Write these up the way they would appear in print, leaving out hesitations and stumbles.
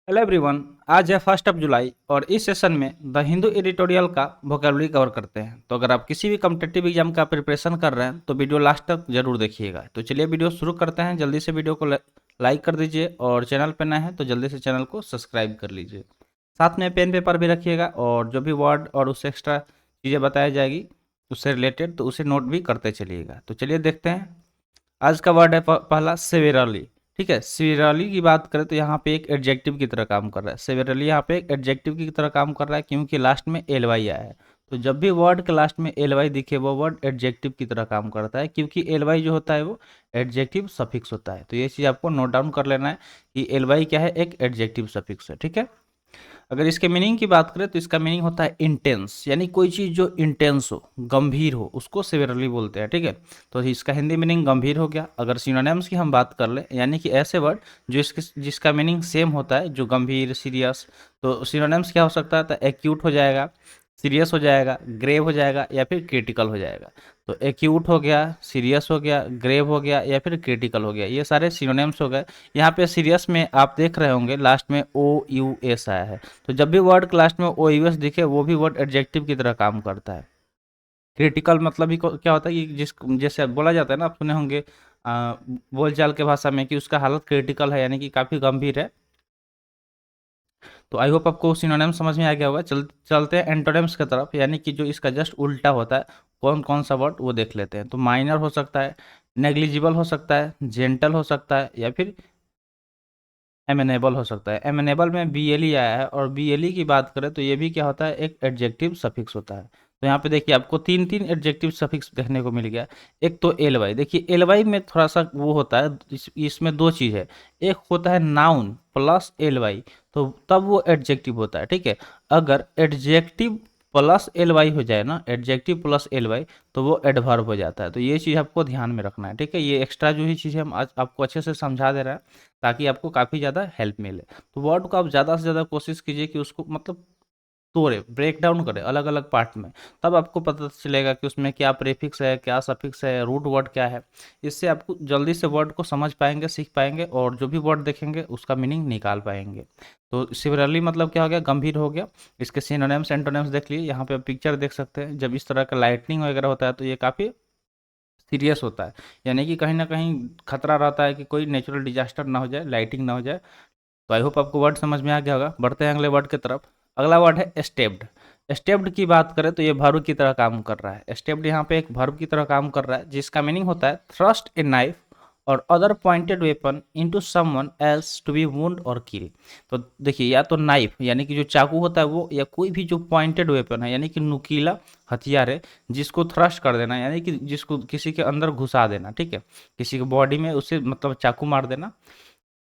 Hello everyone. आज है 1 जुलाई और इस सेशन में द हिंदू एडिटोरियल का वोकेबलरी कवर करते हैं। तो अगर आप किसी भी कम्पिटेटिव एग्जाम का प्रिपरेशन कर रहे हैं तो वीडियो लास्ट तक जरूर देखिएगा। तो चलिए वीडियो शुरू करते हैं। जल्दी से वीडियो को लाइक कर दीजिए और चैनल पर नए हैं तो जल्दी से चैनल को सब्सक्राइब कर लीजिए। साथ में पेन पेपर भी रखिएगा और जो भी वर्ड और उससे एक्स्ट्रा चीज़ें बताई जाएगी उससे रिलेटेड तो उसे नोट भी करते चलिएगा। तो चलिए देखते हैं। आज का वर्ड है पहला सेवेरली। ठीक है, सेवेरली की बात करें तो यहाँ पे एक एडजेक्टिव की तरह काम कर रहा है। सेवेरली यहाँ पे एक एडजेक्टिव की तरह काम कर रहा है क्योंकि लास्ट में एल वाई आया है। तो जब भी वर्ड के लास्ट में एल वाई दिखे वो वर्ड एडजेक्टिव की तरह काम करता है क्योंकि एल वाई जो होता है वो एडजेक्टिव सफिक्स होता है। तो ये चीज़ आपको नोट डाउन कर लेना है कि एल वाई क्या है, एक एडजेक्टिव सफिक्स है। ठीक है, अगर इसके मीनिंग की बात करें तो इसका मीनिंग होता है इंटेंस, यानी कोई चीज़ जो इंटेंस हो, गंभीर हो, उसको सिवियरली बोलते हैं। ठीक है, तो इसका हिंदी मीनिंग गंभीर हो गया। अगर सिनोनिम्स की हम बात कर ले, यानी कि ऐसे वर्ड जो इसके जिसका मीनिंग सेम होता है, जो गंभीर सीरियस, तो सिनोनिम्स क्या हो सकता है? तो एक्यूट हो जाएगा, सीरियस हो जाएगा, ग्रेव हो जाएगा या फिर क्रिटिकल हो जाएगा। तो एक्यूट हो गया, सीरियस हो गया, ग्रेव हो गया या फिर क्रिटिकल हो गया, ये सारे सिनोनिम्स हो गए। यहाँ पे सीरियस में आप देख रहे होंगे लास्ट में ओ यू एस आया है। तो जब भी वर्ड के लास्ट में ओ यू एस दिखे वो भी वर्ड एडजेक्टिव की तरह काम करता है। क्रिटिकल मतलब ही क्या होता है कि जैसे बोला जाता है ना, आप सुने होंगे बोलचाल के भाषा में कि उसका हालत क्रिटिकल है, यानी कि काफ़ी गंभीर है। तो आई होप आपको सिनोनिम समझ में आ गया होगा। चलते हैं एंटोनिम्स की तरफ, यानी कि जो इसका जस्ट उल्टा होता है, कौन कौन सा वर्ड वो देख लेते हैं। तो माइनर हो सकता है, नेग्लिजिबल हो सकता है, जेंटल हो सकता है या फिर एमेनेबल हो सकता है। एमेनेबल में बी एल ई आया है और बी एल ई की बात करें तो ये भी क्या होता है, एक एडजेक्टिव सफिक्स होता है। तो यहाँ पे देखिए आपको तीन तीन एडजेक्टिव सफिक्स देखने को मिल गया। एक तो एल वाई, देखिए एल वाई में थोड़ा सा वो होता है, इसमें दो चीज़ है। एक होता है नाउन प्लस एल वाई, तो तब वो एडजेक्टिव होता है। ठीक है, अगर एडजेक्टिव प्लस एल वाई हो जाए ना, एडजेक्टिव प्लस एल वाई, तो वो एडवर्ब हो जाता है। तो ये चीज़ आपको ध्यान में रखना है। ठीक है, ये एक्स्ट्रा जो ही चीज़ है हम आज आपको अच्छे से समझा दे रहे हैं ताकि आपको काफ़ी ज़्यादा हेल्प मिले। तो वर्ड को आप ज़्यादा से ज़्यादा कोशिश कीजिए कि उसको मतलब तोड़े, ब्रेक डाउन करें अलग अलग पार्ट में, तब आपको पता चलेगा कि उसमें क्या प्रीफिक्स है, क्या सफिक्स है, रूट वर्ड क्या है। इससे आपको जल्दी से वर्ड को समझ पाएंगे, सीख पाएंगे और जो भी वर्ड देखेंगे उसका मीनिंग निकाल पाएंगे। तो सिमिलरली मतलब क्या हो गया, गंभीर हो गया। इसके सिनोनिम्स एंटोनिम्स देख लिए, यहाँ पे आप पिक्चर देख सकते हैं। जब इस तरह का लाइटनिंग वगैरह होता है तो ये काफ़ी सीरियस होता है, यानी कि कहीं ना कहीं खतरा रहता है कि कोई नेचुरल डिजास्टर ना हो जाए, लाइटिंग ना हो जाए। तो आई होप आपको वर्ड समझ में आ गया होगा। बढ़ते हैं अगले वर्ड की तरफ। अगला वर्ड है स्टेप्ड। स्टेप्ड की बात करें तो ये वर्ब की तरह काम कर रहा है। स्टेप्ड यहाँ पे एक वर्ब की तरह काम कर रहा है जिसका मीनिंग होता है thrust a knife or other pointed weapon into someone else to be wound or kill. तो देखिए, या तो नाइफ यानी कि जो चाकू होता है वो, या कोई भी जो पॉइंटेड वेपन है यानी कि नुकीला हथियार है, जिसको थ्रस्ट कर देना यानी कि जिसको किसी के अंदर घुसा देना। ठीक है, किसी के बॉडी में उसे मतलब चाकू मार देना।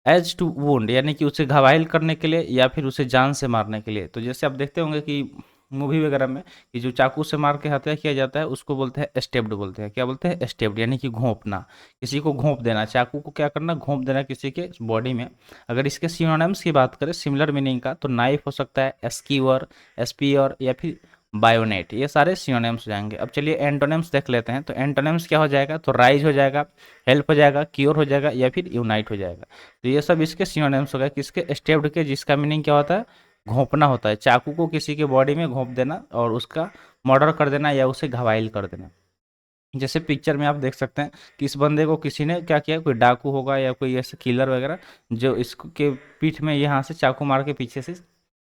एज टू वुंड यानी कि उसे घायल करने के लिए या फिर उसे जान से मारने के लिए। तो जैसे आप देखते होंगे कि मूवी वगैरह में कि जो चाकू से मार के हत्या किया जाता है उसको बोलते हैं स्टेप्ड, बोलते हैं। क्या बोलते हैं? स्टेप्ड, यानी कि घोंपना, किसी को घोंप देना, चाकू को क्या करना, घोंप देना किसी के बॉडी में। अगर इसके सिनोनिम्स की बात करें सिमिलर मीनिंग का, तो नाइफ हो सकता है, एस्कीवर, एस्पियर या फिर बायोनेट, ये सारे सिनोनिम्स हो जाएंगे। अब चलिए एंटोनिम्स देख लेते हैं। तो एंटोनिम्स क्या हो जाएगा? तो राइज हो जाएगा, हेल्प हो जाएगा, क्योर हो जाएगा या फिर यूनाइट हो जाएगा। तो ये सब इसके सिनोनिम्स हो गए किसके? स्टेप्ड के, जिसका मीनिंग क्या होता है? घोंपना होता है, चाकू को किसी के बॉडी में घोंप देना और उसका मर्डर कर देना या उसे घायल कर देना। जैसे पिक्चर में आप देख सकते हैं कि इस बंदे को किसी ने क्या किया, कोई डाकू होगा या कोई ऐसे किलर वगैरह, जो इसके पीठ में यहाँ से चाकू मार के पीछे से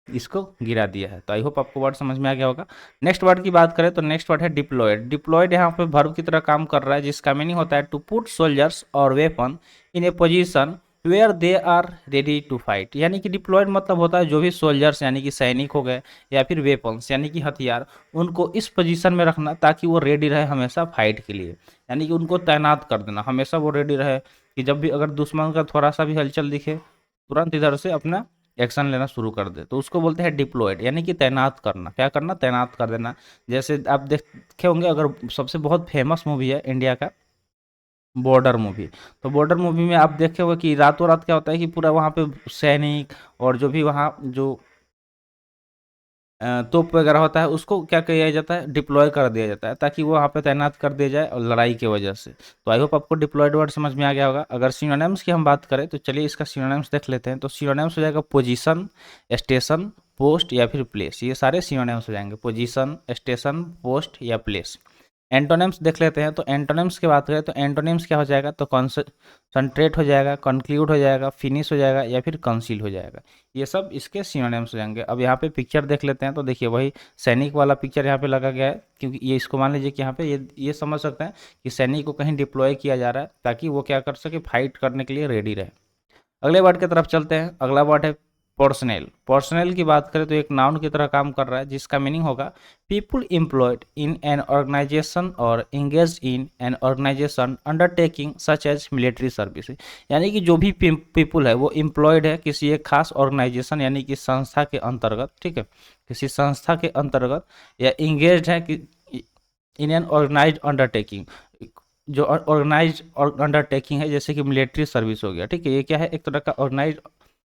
इसको गिरा दिया है। तो आई होप आपको वर्ड समझ में आ गया होगा। नेक्स्ट वर्ड की बात करें तो नेक्स्ट वर्ड है डिप्लॉयड। डिप्लॉयड यहाँ पे वर्ब की तरह काम कर रहा है जिसका मीनिंग होता है to put soldiers or weapon in a position where they are ready to fight. यानी कि डिप्लॉयड मतलब होता है जो भी सोल्जर्स यानी कि सैनिक हो गए या फिर वेपन्स यानी कि हथियार, उनको इस पोजीशन में रखना ताकि वो रेडी रहे हमेशा फाइट के लिए। यानी कि उनको तैनात कर देना, हमेशा वो रेडी रहे कि जब भी अगर दुश्मन का थोड़ा सा भी हलचल दिखे तुरंत इधर से अपना एक्शन लेना शुरू कर दे। तो उसको बोलते हैं डिप्लॉयड, यानी कि तैनात करना। क्या करना? तैनात कर देना। जैसे आप देखे होंगे, अगर सबसे बहुत फेमस मूवी है इंडिया का बॉर्डर मूवी, तो बॉर्डर मूवी में आप देखे होंगे कि रातों रात क्या होता है कि पूरा वहाँ पे सैनिक और जो भी वहाँ जो तोप वगैरह होता है उसको क्या किया जाता है, डिप्लॉय कर दिया जाता है ताकि वो वहाँ पे तैनात कर दिया जाए और लड़ाई की वजह से। तो आई होप आपको डिप्लॉयड वर्ड समझ में आ गया होगा। अगर सिनोनिम्स की हम बात करें तो चलिए इसका सिनोनिम्स देख लेते हैं। तो सिनोनिम्स हो जाएगा पोजीशन, स्टेशन, पोस्ट या फिर प्लेस। ये सारे सिनोनिम्स हो जाएंगे, पोजीशन, स्टेशन, पोस्ट या प्लेस। एंटोनिम्स देख लेते हैं। तो एंटोनिम्स की बात करें तो एंटोनिम्स क्या हो जाएगा, तो कॉन्सेंट्रेट हो जाएगा, कंक्लूड हो जाएगा, फिनिश हो जाएगा या फिर कंसील हो जाएगा। ये सब इसके सिनोनिम्स हो जाएंगे। अब यहाँ पे पिक्चर देख लेते हैं। तो देखिए वही सैनिक वाला पिक्चर यहाँ पे लगा गया है, क्योंकि ये इसको मान लीजिए कि यहाँ पे ये समझ सकते हैं कि सैनिक को कहीं डिप्लॉय किया जा रहा है ताकि वो क्या कर सके, फाइट करने के लिए रेडी रहे। अगले वर्ड की तरफ चलते हैं। अगला वर्ड है पर्सनल। पर्सनल की बात करें तो एक नाउन की तरह काम कर रहा है जिसका मीनिंग होगा people employed in an organization और engage in an organization undertaking such as military service. यानी कि जो भी पीपुल है वो एम्प्लॉयड है किसी एक खास ऑर्गेनाइजेशन यानी कि संस्था के अंतर्गत, ठीक है, किसी संस्था के अंतर्गत, या इंगेज है कि इन एन ऑर्गेनाइज अंडरटेकिंग, जो ऑर्गेनाइज अंडरटेकिंग है जैसे कि मिलिट्री सर्विस हो गया, ठीक है। ये क्या है, एक तरह का ऑर्गेनाइज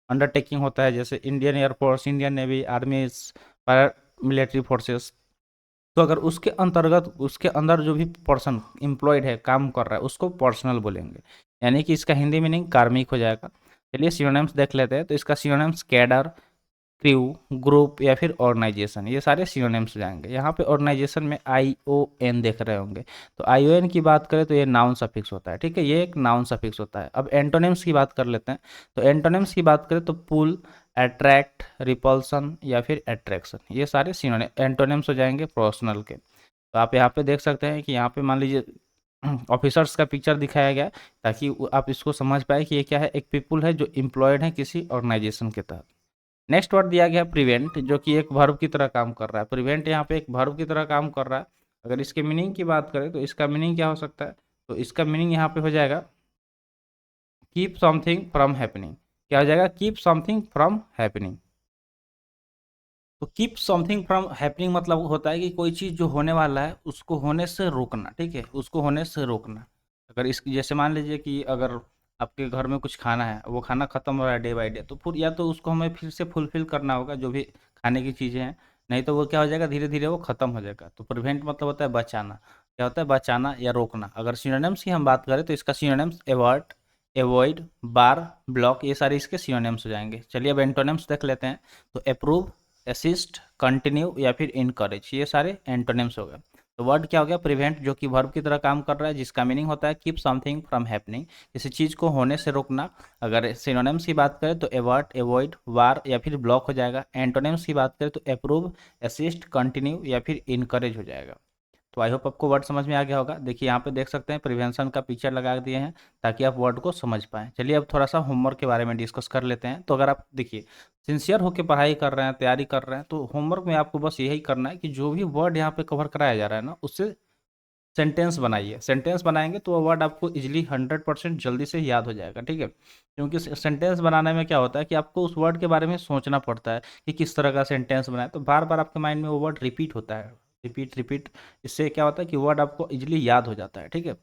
अंडरटेकिंग होता है जैसे Indian air force, Indian navy, army, para military forces. तो अगर उसके अंतर्गत उसके अंदर जो भी पर्सन एम्प्लॉयड है, काम कर रहा है, उसको पर्सनल बोलेंगे। यानी कि इसका हिंदी मीनिंग कार्मिक हो जाएगा। चलिए सिनोनिम्स देख लेते हैं। तो इसका सिनोनिम्स कैडर, क्रू, ग्रुप या फिर ऑर्गेनाइजेशन, ये सारे सिनोनिम्स हो जाएंगे। यहाँ पे ऑर्गेनाइजेशन में आई ओ एन देख रहे होंगे। तो आई ओ एन की बात करें तो ये नाउन सफिक्स होता है, ठीक है, ये एक नाउन सफिक्स होता है। अब एंटोनिम्स की बात कर लेते हैं। तो एंटोनिम्स की बात करें तो पुल, अट्रैक्ट, रिपल्सन या फिर अट्रैक्शन, ये सारे सिनोनिम एंटोनिम्स हो जाएंगे पर्सनल के। तो आप यहाँ पे देख सकते हैं कि यहाँ पे मान लीजिए ऑफिसर्स का पिक्चर दिखाया गया है ताकि आप इसको समझ पाए कि ये क्या है, एक पीपुल है जो एम्प्लॉयड है किसी ऑर्गेनाइजेशन के तहत। नेक्स्ट वर्ड दिया गया प्रिवेंट, जो कि एक वर्ब की तरह काम कर रहा है। प्रिवेंट यहाँ पे एक वर्ब की तरह काम कर रहा है। अगर इसके मीनिंग की बात करें तो इसका मीनिंग क्या हो सकता है, तो इसका मीनिंग यहाँ पे हो जाएगा कीप समथिंग फ्रॉम हैपनिंग। क्या हो जाएगा, कीप समथिंग फ्रॉम हैपनिंग। तो कीप समथिंग फ्रॉम हैपनिंग मतलब होता है कि कोई चीज़ जो होने वाला है उसको होने से रोकना, ठीक है, उसको होने से रोकना। अगर इस जैसे मान लीजिए कि अगर आपके घर में कुछ खाना है, वो खाना खत्म हो रहा है डे बाय डे, तो फिर या तो उसको हमें फिर से फुलफिल करना होगा जो भी खाने की चीज़ें हैं, नहीं तो वो क्या हो जाएगा, धीरे धीरे वो खत्म हो जाएगा। तो प्रिवेंट मतलब होता है बचाना। क्या होता है, बचाना या रोकना। अगर सिनोनिम्स की हम बात करें तो इसका सिनोनिम्स एवर्ट, एवॉइड, बार, ब्लॉक, ये सारे इसके सिनोनिम्स हो जाएंगे। चलिए अब एंटोनिम्स देख लेते हैं। तो अप्रूव, असिस्ट, कंटिन्यू या फिर इनकरेज, ये सारे एंटोनिम्स हो गए। तो वर्ड क्या हो गया, प्रिवेंट, जो कि वर्ब की तरह काम कर रहा है जिसका मीनिंग होता है कीप समथिंग फ्रॉम हैपनिंग, किसी चीज़ को होने से रोकना। अगर सिनोनिम्स की बात करें तो एवर्ट, एवॉइड, वार या फिर ब्लॉक हो जाएगा। एंटोनिम्स की बात करें तो अप्रूव, असिस्ट, कंटिन्यू या फिर इनकरेज हो जाएगा। तो आई होप आपको वर्ड समझ में आ गया होगा। देखिए यहाँ पे देख सकते हैं प्रिवेंशन का पिक्चर लगा दिए हैं ताकि आप वर्ड को समझ पाएँ। चलिए अब थोड़ा सा होमवर्क के बारे में डिस्कस कर लेते हैं। तो अगर आप देखिए सिंसियर होकर पढ़ाई कर रहे हैं, तैयारी कर रहे हैं, तो होमवर्क में आपको बस यही करना है कि जो भी वर्ड यहाँ पे कवर कराया जा रहा है ना, उससे सेंटेंस बनाइए। सेंटेंस बनाएंगे तो वो वर्ड आपको इजीली 100% जल्दी से याद हो जाएगा, ठीक है। क्योंकि सेंटेंस बनाने में क्या होता है कि आपको उस वर्ड के बारे में सोचना पड़ता है कि किस तरह का सेंटेंस बनाए, तो बार बार आपके माइंड में वो वर्ड रिपीट होता है, रिपीट रिपीट। इससे क्या होता है कि वर्ड आपको इजीली याद हो जाता है, ठीक है।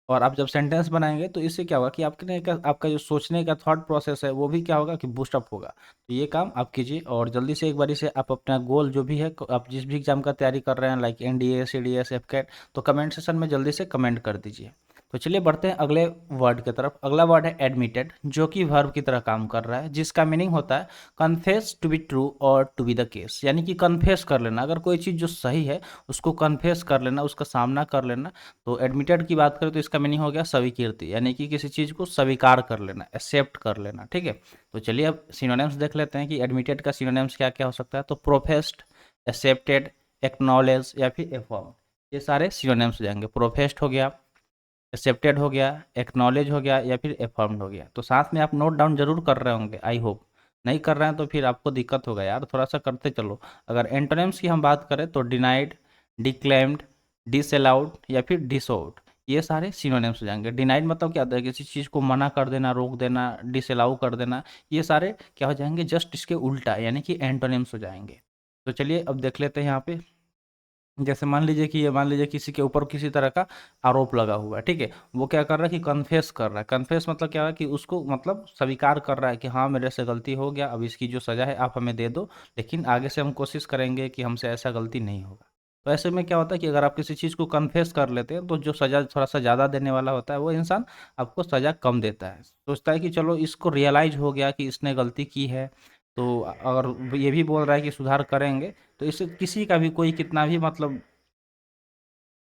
और आप जब सेंटेंस बनाएंगे तो इससे क्या होगा कि आपका जो सोचने का थॉट प्रोसेस है वो भी क्या होगा कि बूस्टअप होगा। तो ये काम आप कीजिए और जल्दी से एक बारी से आप अपना गोल जो भी है, आप जिस भी एग्जाम का तैयारी कर रहे हैं लाइक एनडीए, सीडीएस, एफकेट, तो कमेंट सेशन में जल्दी से कमेंट कर दीजिए। तो चलिए बढ़ते हैं अगले वर्ड की तरफ। अगला वर्ड है एडमिटेड, जो कि वर्ब की तरह काम कर रहा है जिसका मीनिंग होता है कन्फेस टू बी ट्रू और टू बी द केस। यानी कि कन्फेस कर लेना, अगर कोई चीज़ जो सही है उसको कन्फेस कर लेना, उसका सामना कर लेना। तो एडमिटेड की बात करें तो इसका मीनिंग हो गया स्वीकृति, यानी कि किसी चीज़ को स्वीकार कर लेना, एक्सेप्ट कर लेना, ठीक है। तो चलिए अब सिनोनिम्स देख लेते हैं कि एडमिटेड का सिनोनिम्स क्या क्या हो सकता है। तो प्रोफेस्ड, एक्सेप्टेड, एक्नॉलेज या फिर एफर्म, ये सारे सिनोनिम्स हो जाएंगे। प्रोफेस्ड हो गया, एक्सेप्टेड हो गया, एक्नॉलेज हो गया या फिर एफर्म्ड हो गया। तो साथ में आप नोट डाउन जरूर कर रहे होंगे, आई होप। नहीं कर रहे हैं तो फिर आपको दिक्कत होगा यार, थोड़ा सा करते चलो। अगर एंटोनिम्स की हम बात करें तो डिनाइड, डिक्लेम्ड, डिसअलाउड या फिर डिसआउट, ये सारे सिनोनिम्स हो जाएंगे। डिनाइड मतलब क्या होता है, किसी चीज़ को मना कर देना, रोक देना, डिसअलाउ कर देना, ये सारे क्या हो जाएंगे, जस्ट इसके उल्टा, यानी कि एंटोनिम्स हो जाएंगे। तो चलिए अब देख लेते हैं यहाँ पे जैसे मान लीजिए किसी के ऊपर किसी तरह का आरोप लगा हुआ है, ठीक है। वो क्या कर रहा है कि कन्फेस कर रहा है। कन्फेस मतलब क्या है कि उसको मतलब स्वीकार कर रहा है कि हाँ मेरे से गलती हो गया, अब इसकी जो सज़ा है आप हमें दे दो, लेकिन आगे से हम कोशिश करेंगे कि हमसे ऐसा गलती नहीं होगा। तो ऐसे में क्या होता है कि अगर आप किसी चीज़ को कन्फेस कर लेते हैं तो जो सज़ा थोड़ा सा ज़्यादा देने वाला होता है वो इंसान आपको सज़ा कम देता है। सोचता है कि चलो इसको रियलाइज़ हो गया कि इसने गलती की है, तो अगर ये भी बोल रहा है कि सुधार करेंगे, तो इससे किसी का भी कोई कितना भी मतलब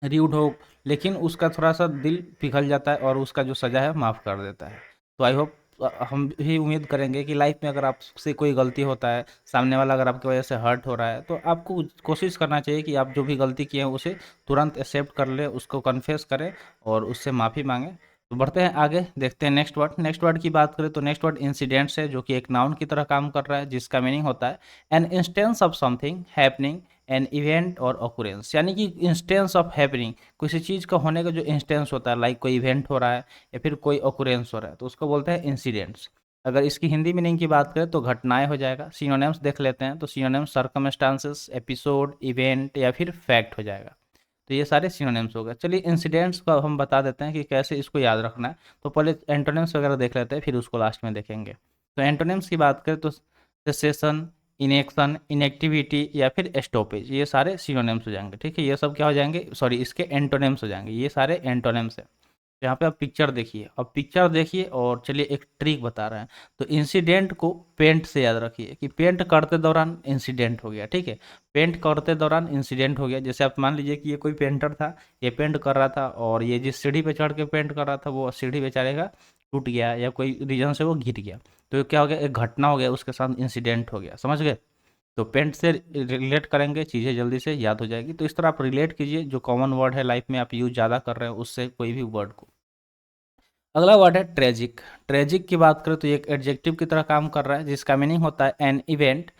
र्यूड हो, लेकिन उसका थोड़ा-सा दिल पिघल जाता है और उसका जो सज़ा है माफ़ कर देता है। तो आई होप हम भी उम्मीद करेंगे कि लाइफ़ में अगर आपसे कोई गलती होता है, सामने वाला अगर आपकी वजह से हर्ट हो रहा है, तो आपको कोशिश करना चाहिए कि आप जो भी गलती किए हैं उसे तुरंत एक्सेप्ट कर लें, उसको कन्फेस करें और उससे माफ़ी माँगें। तो बढ़ते हैं आगे, देखते हैं नेक्स्ट वर्ड। नेक्स्ट वर्ड की बात करें तो नेक्स्ट वर्ड इंसिडेंट्स है, जो कि एक नाउन की तरह काम कर रहा है, जिसका मीनिंग होता है an instance of something happening, an event और ऑकुरेंस। यानी कि इंस्टेंस ऑफ हैपनिंग, किसी चीज़ का होने का जो इंस्टेंस होता है, लाइक कोई इवेंट हो रहा है या फिर कोई ऑकुरेंस हो रहा है, तो उसको बोलते हैं इंसिडेंट्स। अगर इसकी हिंदी मीनिंग की बात करें तो घटनाएं हो जाएगा। सिनोनिम्स देख लेते हैं, तो सिनोनिम्स सर्कमस्टांसेस, एपिसोड, इवेंट या फिर फैक्ट हो जाएगा। तो ये सारे सिनोनिम्स हो गए। चलिए इंसिडेंट्स को हम बता देते हैं कि कैसे इसको याद रखना है। तो पहले एंटोनिम्स वगैरह देख लेते हैं, फिर उसको लास्ट में देखेंगे। तो एंटोनिम्स की बात करें तो सेसेशन, इनेक्शन, इनएक्टिविटी या फिर स्टॉपेज, ये सारे सिनोनिम्स हो जाएंगे, ठीक है। ये सब क्या हो जाएंगे, सॉरी इसके एंटोनिम्स हो जाएंगे, ये सारे एंटोनिम्स है। तो यहाँ पे आप पिक्चर देखिए, अब पिक्चर देखिए और चलिए एक ट्रिक बता रहे हैं। तो इंसिडेंट को पेंट से याद रखिए कि पेंट करते दौरान इंसिडेंट हो गया, ठीक है। पेंट करते दौरान इंसिडेंट हो गया। जैसे आप मान लीजिए कि ये कोई पेंटर था, ये पेंट कर रहा था और ये जिस सीढ़ी पे चढ़ के पेंट कर रहा था वो सीढ़ी बेचारे का टूट गया या कोई रीजन से वो गिर गया। तो क्या हो गया, एक घटना हो गया, उसके साथ इंसिडेंट हो गया, समझ गए। तो पेंट से रिलेट करेंगे, चीज़ें जल्दी से याद हो जाएगी। तो इस तरह आप रिलेट कीजिए, जो कॉमन वर्ड है लाइफ में आप यूज ज़्यादा कर रहे हो उससे कोई भी वर्ड को। अगला वर्ड है ट्रेजिक। ट्रेजिक की बात करें तो ये एक एडजेक्टिव की तरह काम कर रहा है, जिसका मीनिंग होता है an event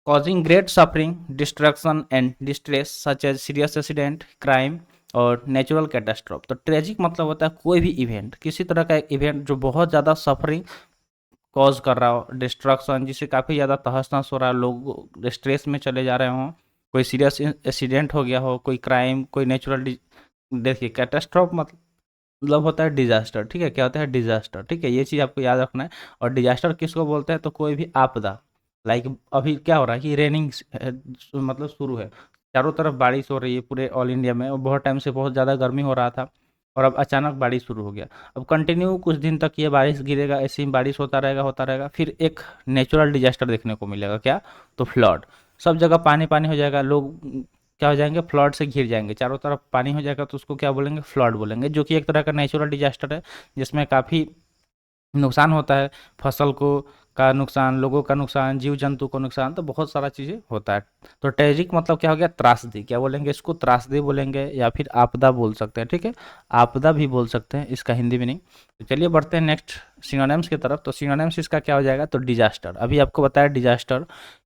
causing great suffering, destruction and distress such as serious accident, crime or natural catastrophe. तो ट्रेजिक मतलब होता है कोई भी इवेंट, किसी तरह का एक इवेंट जो बहुत ज़्यादा सफरिंग कॉज कर रहा हो, डिस्ट्रक्शन जिससे काफ़ी ज़्यादा तहस नहस हो रहा है, लोग स्ट्रेस में चले जा रहे हों, कोई सीरियस एक्सीडेंट हो गया हो, कोई क्राइम, कोई नेचुरल। देखिए कैटास्ट्रॉफ मतलब होता है डिजास्टर, ठीक है। क्या होता है डिजास्टर, ठीक है, ये चीज़ आपको याद रखना है। और डिजास्टर किसको बोलते हैं, तो कोई भी आपदा। लाइक अभी क्या हो रहा है कि रेनिंग मतलब शुरू है, चारों तरफ बारिश हो रही है पूरे ऑल इंडिया में, और बहुत टाइम से बहुत ज़्यादा गर्मी हो रहा था और अब अचानक बारिश शुरू हो गया। अब कंटिन्यू कुछ दिन तक ये बारिश गिरेगा, ऐसे ही बारिश होता रहेगा, फिर एक नेचुरल डिजास्टर देखने को मिलेगा, क्या, तो फ्लड। सब जगह पानी पानी हो जाएगा, लोग क्या हो जाएंगे, फ्लड से घिर जाएंगे, चारों तरफ पानी हो जाएगा, तो उसको क्या बोलेंगे, फ्लड बोलेंगे, जो कि एक तरह का नेचुरल डिजास्टर है, जिसमें काफ़ी नुकसान होता है, फसल को का नुकसान, लोगों का नुकसान, जीव जंतु को नुकसान, तो बहुत सारा चीज़ें होता है। तो ट्रेजिक मतलब क्या हो गया, त्रासदी, क्या बोलेंगे इसको, त्रासदी बोलेंगे या फिर आपदा बोल सकते हैं, ठीक है। आपदा भी बोल सकते हैं इसका हिंदी मीनिंग। तो चलिए बढ़ते हैं नेक्स्ट सिनोनिम्स की तरफ। तो सिनोनिम्स इसका क्या हो जाएगा, तो डिजास्टर, अभी आपको बताया डिजास्टर,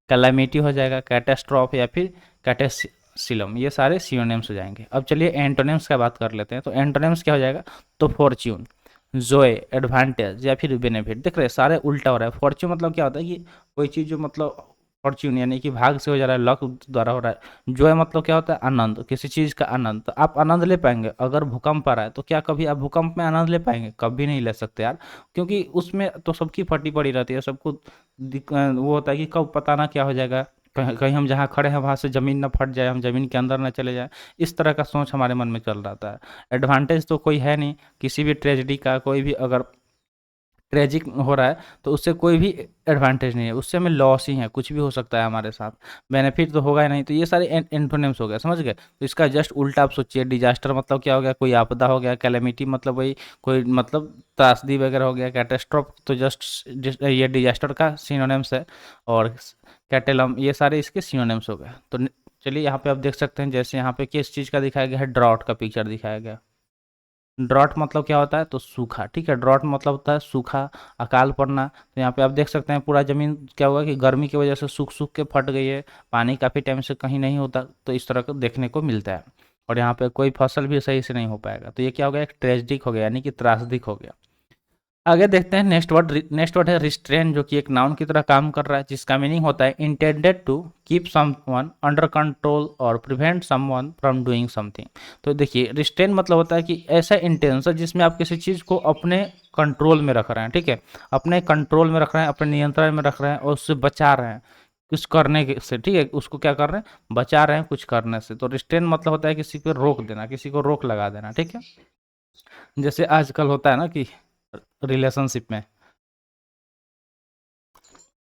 कैलामिटी हो जाएगा, कैटेस्ट्रॉफ या फिर कैटेसिलम, ये सारे सिनोनिम्स हो जाएंगे। अब चलिए एंटोनिम्स का बात कर लेते हैं। तो एंटोनिम्स क्या हो जाएगा, तो फॉर्च्यून, जोए, एडवांटेज या फिर बेनिफिट। देख रहे हैं सारे उल्टा हो रहा है। फॉर्च्यून मतलब क्या होता है कि कोई चीज़ जो मतलब फॉर्च्यून यानी कि भाग से हो जा रहा है, लक द्वारा हो रहा है। जोए मतलब क्या होता है, आनंद, किसी चीज़ का आनंद। तो आप आनंद ले पाएंगे अगर भूकंप आ रहा है, तो क्या कभी आप भूकंप में आनंद ले पाएंगे, कभी नहीं ले सकते यार, क्योंकि उसमें तो सबकी फटी पड़ी रहती है, सबको वो होता है कि कब पता ना क्या हो जाएगा, कहीं कहीं हम जहाँ खड़े हैं वहाँ से ज़मीन ना फट जाए, हम ज़मीन के अंदर ना चले जाए, इस तरह का सोच हमारे मन में चल रहा है। एडवांटेज तो कोई है नहीं, किसी भी ट्रेजेडी का, कोई भी अगर ट्रेजिक हो रहा है तो उससे कोई भी एडवांटेज नहीं है, उससे हमें लॉस ही है, कुछ भी हो सकता है हमारे साथ, बेनिफिट तो होगा ही नहीं। तो ये सारे एंटोनिम्स हो गए, समझ गए। तो इसका जस्ट उल्टा आप सोचिए, डिजास्टर मतलब क्या हो गया, कोई आपदा हो गया, कैलेमिटी मतलब वही कोई मतलब त्रासदी वगैरह हो गया, कैटेस्ट्रोफ तो जस्ट ये डिजास्टर का सिनोनिम्स है, और कैटेलम, ये सारे इसके सिनोनिम्स हो गए। तो चलिए यहाँ पे आप देख सकते हैं, जैसे यहाँ पे किस चीज़ का दिखाया गया है, ड्रॉट का पिक्चर दिखाया गया। ड्रॉट मतलब क्या होता है, तो सूखा, ठीक है। ड्रॉट मतलब होता है सूखा, अकाल पड़ना। तो यहाँ पे आप देख सकते हैं पूरा ज़मीन क्या हुआ कि गर्मी की वजह से सूख सूख के फट गई है, पानी काफ़ी टाइम से कहीं नहीं होता, तो इस तरह का देखने को मिलता है। और यहाँ पे कोई फसल भी सही से नहीं हो पाएगा। तो ये क्या हो गया, एक ट्रेजिक हो गया, यानी कि त्रासदिक हो गया। आगे देखते हैं नेक्स्ट वर्ड है रिस्ट्रेन, जो कि एक नाउन की तरह काम कर रहा है, जिसका मीनिंग होता है intended to keep someone under control और prevent someone from doing something. तो देखिए रिस्ट्रेन मतलब होता है कि ऐसा इंटेंशन जिसमें आप किसी चीज़ को अपने कंट्रोल में रख रहे हैं, ठीक है, अपने कंट्रोल में रख रहे हैं, अपने नियंत्रण में रख रहे हैं और उससे बचा रहे हैं कुछ करने से, ठीक है, उसको क्या कर रहे हैं, बचा रहे हैं कुछ करने से। तो रिस्ट्रेन मतलब होता है किसी को रोक देना, किसी को रोक लगा देना, ठीक है। जैसे आजकल होता है ना कि रिलेशनशिप में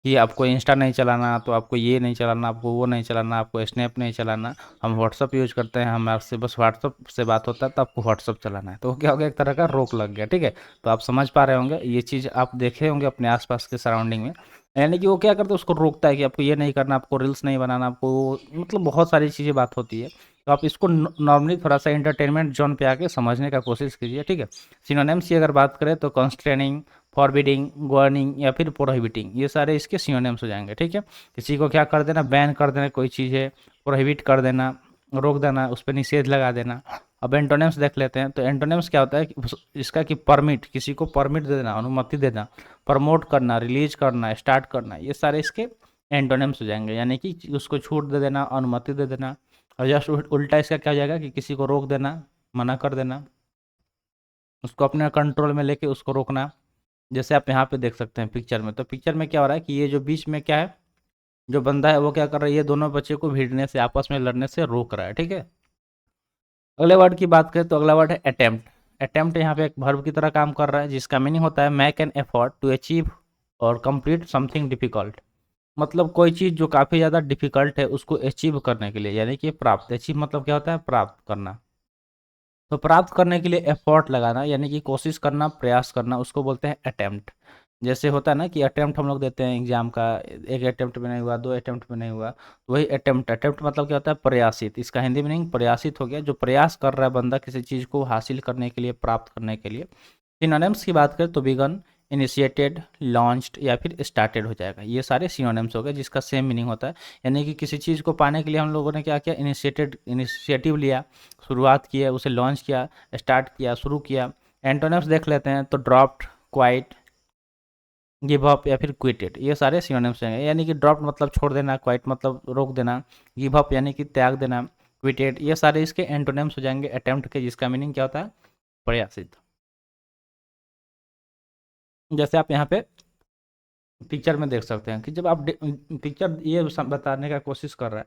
कि आपको इंस्टा नहीं चलाना, तो आपको ये नहीं चलाना, आपको वो नहीं चलाना, आपको स्नैप नहीं चलाना। हम व्हाट्सअप यूज करते हैं, हम आपसे बस व्हाट्सअप से बात होता है, तो आपको व्हाट्सअप चलाना है। तो क्या हो गया, एक तरह का रोक लग गया, ठीक है। तो आप समझ पा रहे होंगे, ये चीज़ आप देखे होंगे अपने आसपास के सराउंडिंग में। यानी कि वो क्या करता है, उसको रोकता है कि आपको ये नहीं करना, आपको रील्स नहीं बनाना, आपको मतलब बहुत सारी चीज़ें बात होती है। तो आप इसको नॉर्मली थोड़ा सा एंटरटेनमेंट जोन पे आके समझने का कोशिश कीजिए, ठीक है। सिनोनिम्स की अगर बात करें तो कॉन्स्ट्रेनिंग, फॉरबिडिंग, वार्निंग या फिर प्रोहिबिटिंग, ये सारे इसके सिनोनिम्स हो जाएंगे, ठीक है। किसी को क्या कर देना, बैन कर देना कोई चीज़ है, प्रोहिबिट कर देना, रोक देना, उस पर निषेध लगा देना। अब एंटोनिम्स देख लेते हैं। तो एंटोनिम्स क्या होता है कि इसका कि परमिट, किसी को परमिट दे देना, अनुमति देना, प्रमोट करना, रिलीज करना, स्टार्ट करना, ये सारे इसके एंटोनिम्स हो जाएंगे। यानी कि उसको छूट दे देना, अनुमति दे देना। और जस्ट उल्टा इसका क्या हो जाएगा कि किसी को रोक देना, मना कर देना, उसको अपने कंट्रोल में लेके उसको रोकना। जैसे आप यहाँ पे देख सकते हैं पिक्चर में। तो पिक्चर में क्या हो रहा है कि ये जो बीच में क्या है, जो बंदा है वो क्या कर रहा है, ये दोनों बच्चे को भिड़ने से, आपस में लड़ने से रोक रहा है, ठीक है। अगले वर्ड की बात करें तो अगला वर्ड है अटेम्प्ट। अटेम्प्ट यहाँ पे एक वर्ब की तरह काम कर रहा है, जिसका मीनिंग होता है make an effort to achieve or complete something difficult. मतलब कोई चीज़ जो काफ़ी ज़्यादा डिफिकल्ट है उसको अचीव करने के लिए, यानी कि प्राप्त, अचीव मतलब क्या होता है, प्राप्त करना। तो प्राप्त करने के लिए एफर्ट लगाना, यानी कि कोशिश करना, प्रयास करना, उसको बोलते हैं अटेम्प्ट। जैसे होता है ना कि अटेम्प्ट हम लोग देते हैं एग्जाम का, एक अटेम्प्ट में नहीं हुआ, दो अटेम्प्ट में नहीं हुआ, तो वही अटेम्प्ट। अटेम्प्ट मतलब क्या होता है, प्रयासित। इसका हिंदी मीनिंग प्रयासित हो गया, जो प्रयास कर रहा है बंदा किसी चीज़ को हासिल करने के लिए, प्राप्त करने के लिए। सिनोनिम्स की बात करें तो बिगन, इनिशिएटेड, लॉन्च्ड या फिर स्टार्टेड हो जाएगा। ये सारे सिनोनिम्स हो गए जिसका सेम मीनिंग होता है। यानी कि किसी चीज़ को पाने के लिए हम लोगों ने क्या किया, इनिशिएटिव लिया, शुरुआत की है, उसे लॉन्च किया, स्टार्ट किया, शुरू किया। एंटोनिम्स देख लेते हैं तो ड्रॉप्ड, क्वाइट, गिव अप या फिर क्विटेड, ये सारे सिनोनिम्स हैं। यानी कि ड्रॉप मतलब छोड़ देना, क्वाइट मतलब रोक देना, गिव अप यानी कि त्याग देना, क्विटेड, ये सारे इसके एंटोनिम्स हो जाएंगे अटेम्प्ट के, जिसका मीनिंग क्या होता है, प्रयासित। जैसे आप यहाँ पे पिक्चर में देख सकते हैं कि जब आप पिक्चर ये बताने का कोशिश कर रहा है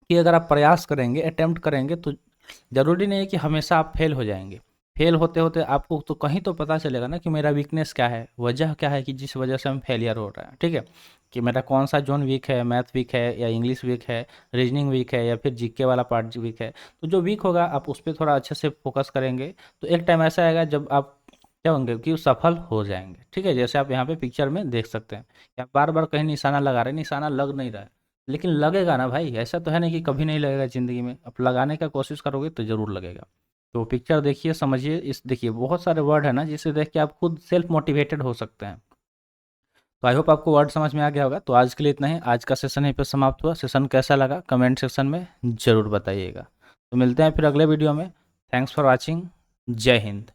कि अगर आप प्रयास करेंगे, अटेम्प्ट करेंगे, तो ज़रूरी नहीं है कि हमेशा आप फेल हो जाएंगे। फेल होते होते आपको तो कहीं तो पता चलेगा ना कि मेरा वीकनेस क्या है, वजह क्या है कि जिस वजह से हम फेलियर हो रहा है, ठीक है। कि मेरा कौन सा जोन वीक है, मैथ वीक है या इंग्लिश वीक है, रीजनिंग वीक है या फिर जीके वाला पार्ट वीक है। तो जो वीक होगा आप उस पर थोड़ा अच्छे से फोकस करेंगे, तो एक टाइम ऐसा आएगा जब आप क्या होंगे कि सफल हो जाएंगे, ठीक है। जैसे आप यहाँ पे पिक्चर में देख सकते हैं कि आप बार बार कहीं निशाना लगा रहे हैं, निशाना लग नहीं रहा है, लेकिन लगेगा ना भाई, ऐसा तो है नहीं कि कभी नहीं लगेगा ज़िंदगी में। आप लगाने का कोशिश करोगे तो ज़रूर लगेगा। तो पिक्चर देखिए, समझिए, इस देखिए बहुत सारे वर्ड है ना जिसे देख के आप खुद सेल्फ मोटिवेटेड हो सकते हैं। तो आई होप आपको वर्ड समझ में आ गया होगा। तो आज के लिए इतना ही, आज का सेशन यहीं पर समाप्त हुआ। सेशन कैसा लगा कमेंट सेक्शन में ज़रूर बताइएगा। तो मिलते हैं फिर अगले वीडियो में। Thanks for watching. जय हिंद।